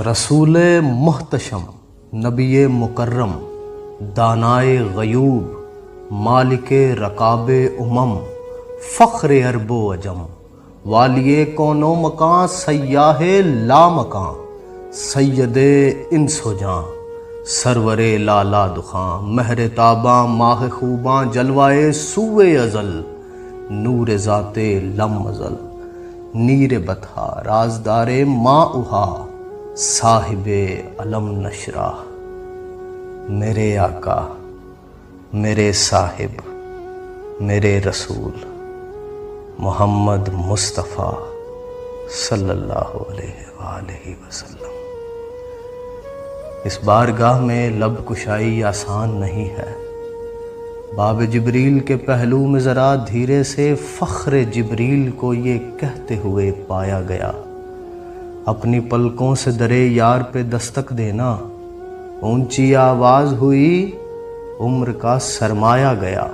رسول محتشم، نبی مکرم، دانائے غیوب، مالک رکاب امم، فخر عرب و عجم، والی کون و مکان، سیاہ لا مکان، سید انس و جاں، سرور لالا دخاں، مہر تاباں، ماہ خوباں، جلوائے سوئے ازل، نور ذات لم ازل، نیر بطحا، رازدار ما اہا، صاحب علم نشرہ، میرے آقا، میرے صاحب، میرے رسول محمد مصطفیٰ صلی اللہ علیہ وآلہ وسلم۔ اس بارگاہ میں لب کشائی آسان نہیں ہے۔ باب جبریل کے پہلو میں ذرا دھیرے سے فخر جبریل کو یہ کہتے ہوئے پایا گیا، اپنی پلکوں سے درے یار پہ دستک دینا، اونچی آواز ہوئی، عمر کا سرمایا گیا۔